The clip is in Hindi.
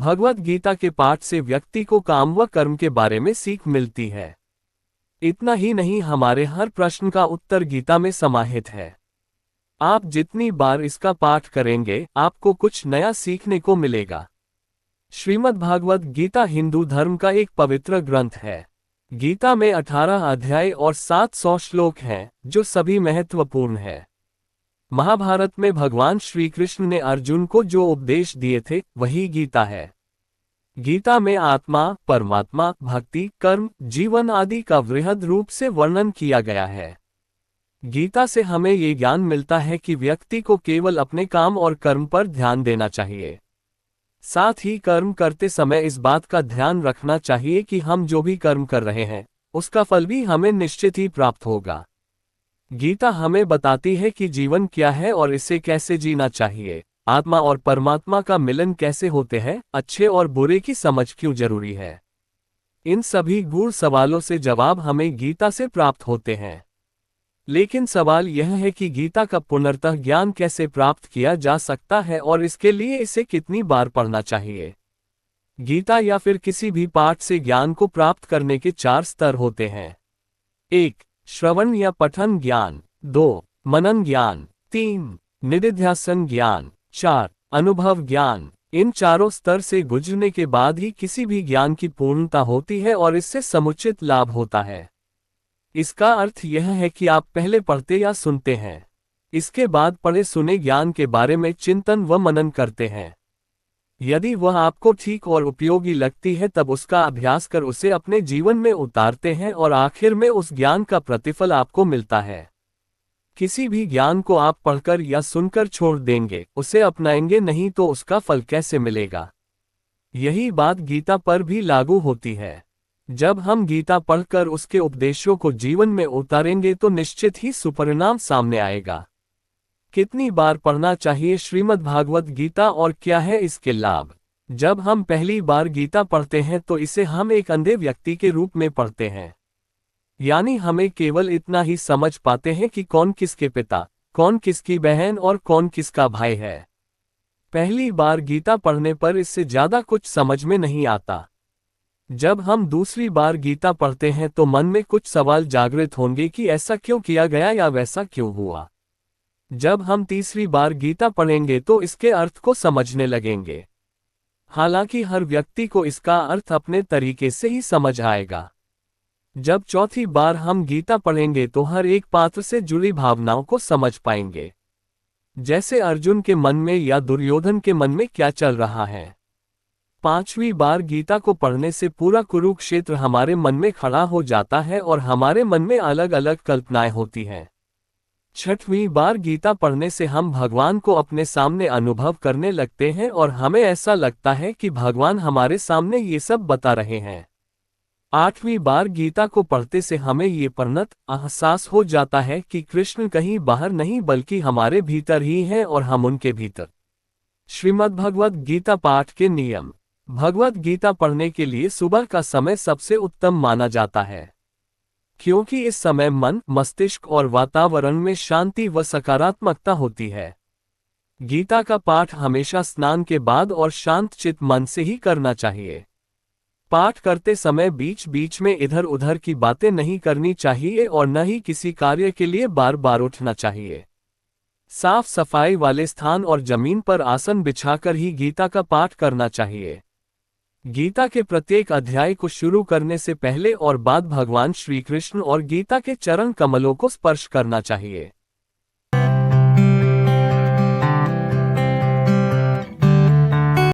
भगवद गीता के पाठ से व्यक्ति को काम व कर्म के बारे में सीख मिलती है। इतना ही नहीं, हमारे हर प्रश्न का उत्तर गीता में समाहित है। आप जितनी बार इसका पाठ करेंगे, आपको कुछ नया सीखने को मिलेगा। श्रीमद् भागवत गीता हिंदू धर्म का एक पवित्र ग्रंथ है। गीता में 18 अध्याय और 700 श्लोक हैं, जो सभी महत्वपूर्ण हैं। महाभारत में भगवान श्री कृष्ण ने अर्जुन को जो उपदेश दिए थे, वही गीता है। गीता में आत्मा, परमात्मा, भक्ति, कर्म, जीवन आदि का वृहद रूप से वर्णन किया गया है। गीता से हमें ये ज्ञान मिलता है कि व्यक्ति को केवल अपने काम और कर्म पर ध्यान देना चाहिए। साथ ही कर्म करते समय इस बात का ध्यान रखना चाहिए कि हम जो भी कर्म कर रहे हैं, उसका फल भी हमें निश्चित ही प्राप्त होगा। गीता हमें बताती है कि जीवन क्या है और इसे कैसे जीना चाहिए, आत्मा और परमात्मा का मिलन कैसे होते हैं, अच्छे और बुरे की समझ क्यों जरूरी है। इन सभी गूढ़ सवालों से जवाब हमें गीता से प्राप्त होते हैं। लेकिन सवाल यह है कि गीता का पूर्णतः ज्ञान कैसे प्राप्त किया जा सकता है और इसके लिए इसे कितनी बार पढ़ना चाहिए। गीता या फिर किसी भी पाठ से ज्ञान को प्राप्त करने के 4 स्तर होते हैं। 1. श्रवण या पठन ज्ञान। 2. मनन ज्ञान। 3. निदिध्यासन ज्ञान। 4. अनुभव ज्ञान। इन चारों स्तर से गुजरने के बाद ही किसी भी ज्ञान की पूर्णता होती है और इससे समुचित लाभ होता है। इसका अर्थ यह है कि आप पहले पढ़ते या सुनते हैं, इसके बाद पढ़े सुने ज्ञान के बारे में चिंतन व मनन करते हैं। यदि वह आपको ठीक और उपयोगी लगती है, तब उसका अभ्यास कर उसे अपने जीवन में उतारते हैं और आखिर में उस ज्ञान का प्रतिफल आपको मिलता है। किसी भी ज्ञान को आप पढ़कर या सुनकर छोड़ देंगे, उसे अपनाएंगे नहीं तो उसका फल कैसे मिलेगा। यही बात गीता पर भी लागू होती है। जब हम गीता पढ़कर उसके उपदेशों को जीवन में उतारेंगे तो निश्चित ही सुपरिणाम सामने आएगा। कितनी बार पढ़ना चाहिए श्रीमद् भागवत गीता और क्या है इसके लाभ? जब हम पहली बार गीता पढ़ते हैं तो इसे हम एक अंधे व्यक्ति के रूप में पढ़ते हैं। यानी हमें केवल इतना ही समझ पाते हैं कि कौन किसके पिता, कौन किसकी बहन और कौन किसका भाई है। पहली बार गीता पढ़ने पर इससे ज्यादा कुछ समझ में नहीं आता। जब हम दूसरी बार गीता पढ़ते हैं तो मन में कुछ सवाल जागृत होंगे कि ऐसा क्यों किया गया या वैसा क्यों हुआ। जब हम तीसरी बार गीता पढ़ेंगे तो इसके अर्थ को समझने लगेंगे। हालांकि हर व्यक्ति को इसका अर्थ अपने तरीके से ही समझ आएगा। जब चौथी बार हम गीता पढ़ेंगे तो हर एक पात्र से जुड़ी भावनाओं को समझ पाएंगे, जैसे अर्जुन के मन में या दुर्योधन के मन में क्या चल रहा है। पांचवी बार गीता को पढ़ने से पूरा कुरुक्षेत्र हमारे मन में खड़ा हो जाता है और हमारे मन में अलग अलग कल्पनाएं होती हैं। छठवीं बार गीता पढ़ने से हम भगवान को अपने सामने अनुभव करने लगते हैं और हमें ऐसा लगता है कि भगवान हमारे सामने ये सब बता रहे हैं। आठवीं बार गीता को पढ़ते से हमें ये परिणत एहसास हो जाता है कि कृष्ण कहीं बाहर नहीं बल्कि हमारे भीतर ही हैं और हम उनके भीतर। श्रीमद् भगवद गीता पाठ के नियम। भगवद गीता पढ़ने के लिए सुबह का समय सबसे उत्तम माना जाता है, क्योंकि इस समय मन, मस्तिष्क और वातावरण में शांति व सकारात्मकता होती है। गीता का पाठ हमेशा स्नान के बाद और शांत चित्त मन से ही करना चाहिए। पाठ करते समय बीच बीच में इधर उधर की बातें नहीं करनी चाहिए और न ही किसी कार्य के लिए बार बार उठना चाहिए। साफ सफाई वाले स्थान और जमीन पर आसन बिछाकर ही गीता का पाठ करना चाहिए। गीता के प्रत्येक अध्याय को शुरू करने से पहले और बाद भगवान श्री कृष्ण और गीता के चरण कमलों को स्पर्श करना चाहिए।